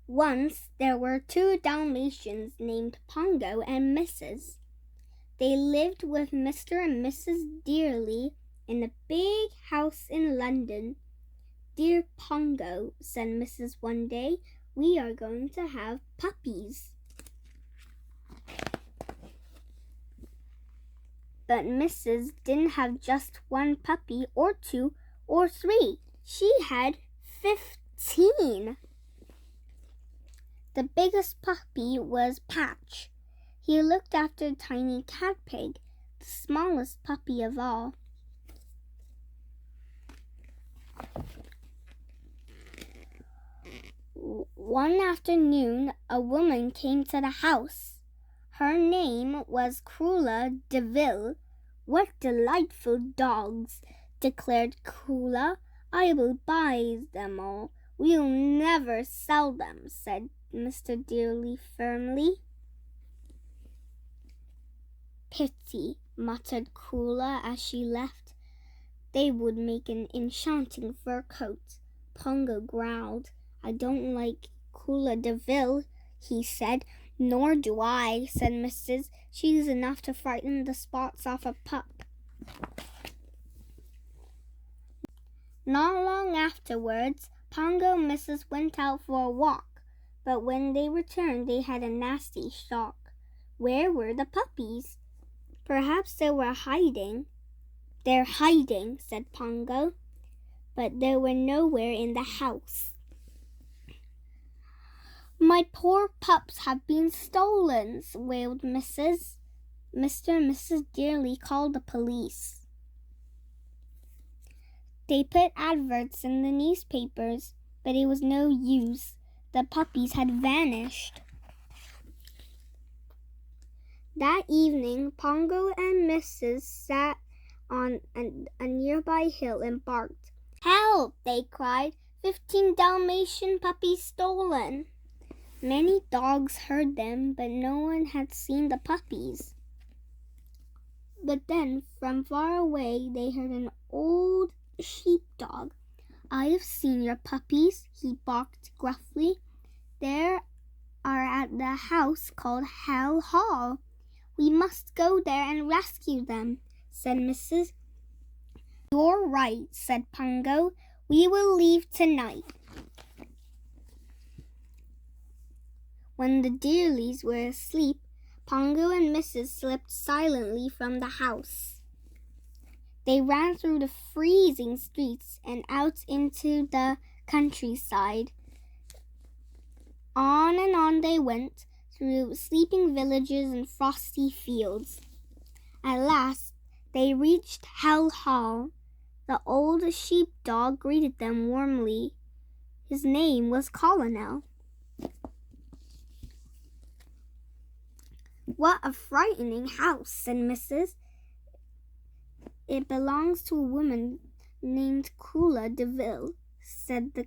Once there were 2 Dalmatians named Pongo and Mrs. They lived with Mr. and Mrs. Dearly in a big house in London. "Dear Pongo," said Mrs. one day, "we are going to have puppies." But Mrs. didn't have just 1 puppy or 2 or 3. She had 15. The biggest puppy was Patch. He looked after tiny Cat Pig, the smallest puppy of all. One afternoon, a woman came to the house. Her name was Cruella de Vil. "What delightful dogs," declared Cruella. "I will buy them all. We'll never sell them," said Mr. Dearly firmly. "Pity," muttered Cruella as she left. "They would make an enchanting fur coat." Pongo growled. "I don't like Cruella de Vil," he said. "Nor do I," said Mrs. "She's enough to frighten the spots off a pup." Not long afterwards, Pongo and Mrs. went out for a walk, but when they returned, they had a nasty shock. Where were the puppies? Perhaps they were hiding. "They're hiding," said Pongo, but they were nowhere in the house. "My poor pups have been stolen," wailed Mrs. Mr. and Mrs. Dearly called the police. They put adverts in the newspapers, but it was no use. The puppies had vanished. That evening, Pongo and Mrs. sat on a nearby hill and barked. "Help!" they cried. 15 Dalmatian puppies stolen." Many dogs heard them, but no one had seen the puppies. But then, from far away, they heard an old sheepdog. "I have seen your puppies," he barked gruffly. "They are at the house called Hell Hall. We must go there and rescue them," said Mrs. "You're right," said Pongo. "We will leave tonight." When the Dearlys were asleep, Pongo and Mrs. slipped silently from the house. They ran through the freezing streets and out into the countryside. On and on they went, through sleeping villages and frosty fields. At last, they reached Hell Hall. The old sheepdog greeted them warmly. His name was Colonel. "What a frightening house," said Mrs. "It belongs to a woman named Cruella de Vil," said the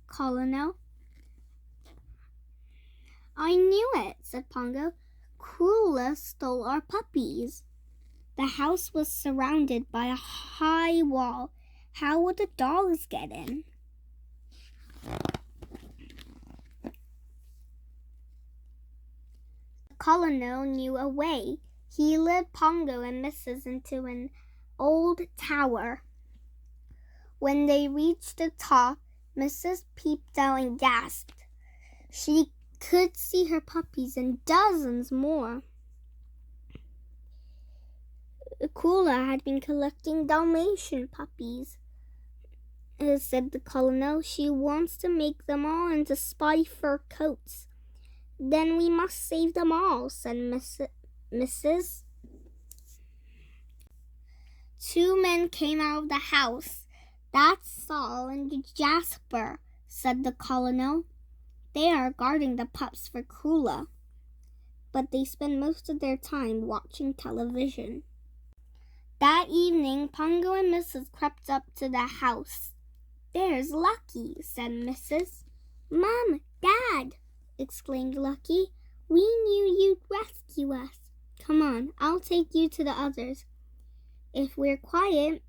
Colonel. "I knew it," said Pongo. "Cruella stole our puppies." The house was surrounded by a high wall. How would the dogs get in? The Colonel knew a way. He led Pongo and Mrs. into an old tower. When they reached the top, Mrs. peeped out and gasped. She could see her puppies and dozens more. Cruella had been collecting Dalmatian puppies, said the Colonel. "She wants to make them all into spy fur coats." "Then we must save them all," said Mrs. 2 men came out of the house. "That's Saul and Jasper," said the Colonel. "They are guarding the pups for Cruella." But they spend most of their time watching television. That evening, Pongo and Mrs. crept up to the house. "There's Lucky," said Mrs. "Mom, Dad," exclaimed Lucky. "We knew you'd rescue us. Come on, I'll take you to the others. If we're quiet,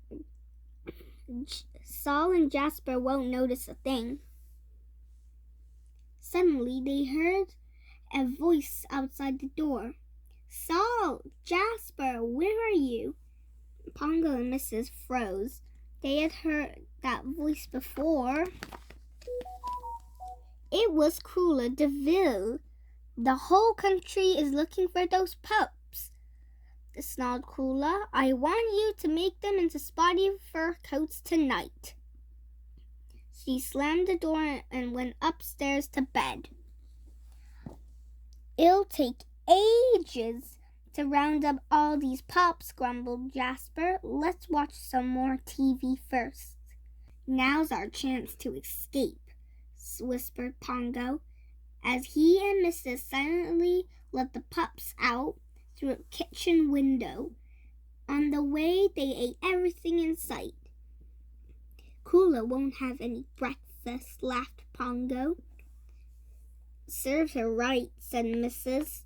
Saul and Jasper won't notice a thing." Suddenly they heard a voice outside the door. Saul, Jasper, where are you? Pongo and Mrs. froze. They had heard that voice before. It was Cruella de Vil. The whole country is looking for those pups, snarled Cruella. I want you to make them into spotty fur coats tonight. She slammed the door and went upstairs to bed. It'll take ages to round up all these pups, grumbled Jasper. Let's watch some more TV first. Now's our chance to escape, whispered Pongo, as he and Mrs. silently let the pups out through a kitchen window. On the way, they ate everything in sight. Cruella won't have any breakfast, laughed Pongo. Serves her right, said Mrs.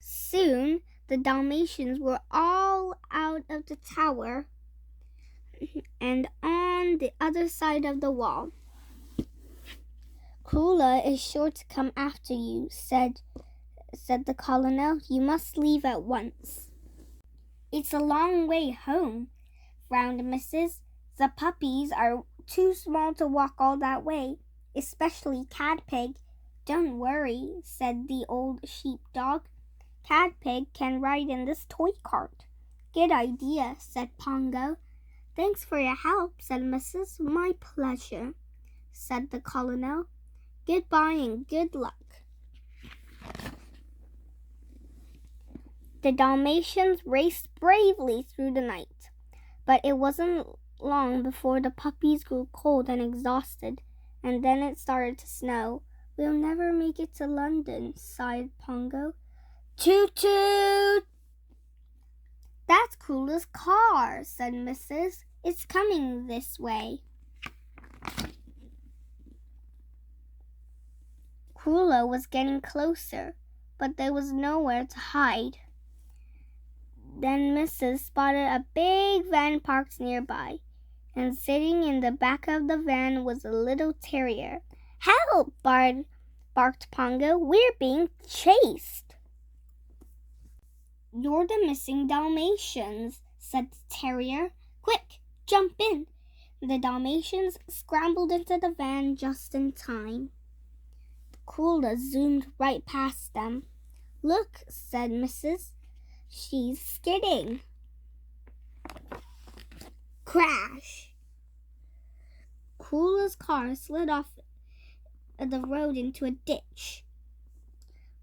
Soon, the Dalmatians were all out of the tower and on the other side of the wall. Cruella is sure to come after you, said the colonel. You must leave at once. It's a long way home, frowned Mrs. The puppies are too small to walk all that way, especially Cadpig. Don't worry, said the old sheepdog. Cadpig can ride in this toy cart. Good idea, said Pongo. Thanks for your help, said Mrs. My pleasure, said the colonel. Goodbye and good luck. The Dalmatians raced bravely through the night, but it wasn't long before the puppies grew cold and exhausted, and then it started to snow. We'll never make it to London, sighed Pongo. Toot toot! That's Cruella's car, said Mrs. It's coming this way. Cruella was getting closer, but there was nowhere to hide. Then Mrs. spotted a big van parked nearby, and sitting in the back of the van was a little terrier. Help! barked Pongo. We're being chased. You're the missing Dalmatians, said the terrier. Quick, jump in. The Dalmatians scrambled into the van just in time. Cruella zoomed right past them. Look, said Mrs. She's skidding. Crash! Cruella's car slid off the road into a ditch.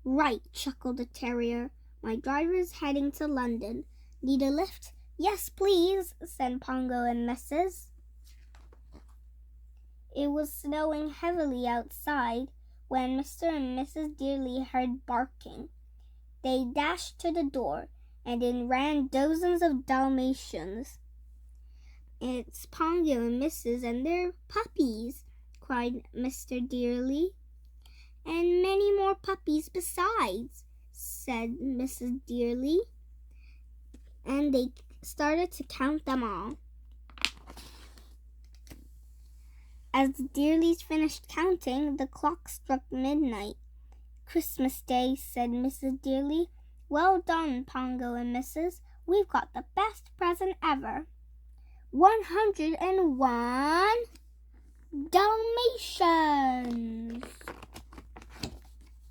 Right, chuckled the terrier. My driver's heading to London. Need a lift? Yes, please, said Pongo and Mrs. It was snowing heavily outside when Mr. and Mrs. Dearly heard barking. They dashed to the door, and in ran dozens of Dalmatians. It's Pongo and Mrs. and their puppies, cried Mr. Dearly. And many more puppies besides, said Mrs. Dearly, and they started to count them all. As the Dearlys finished counting, the clock struck midnight. Christmas Day, said Mrs. Dearly. Well done, Pongo and Mrs. We've got the best present ever. 101 Dalmatians.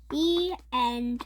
The end.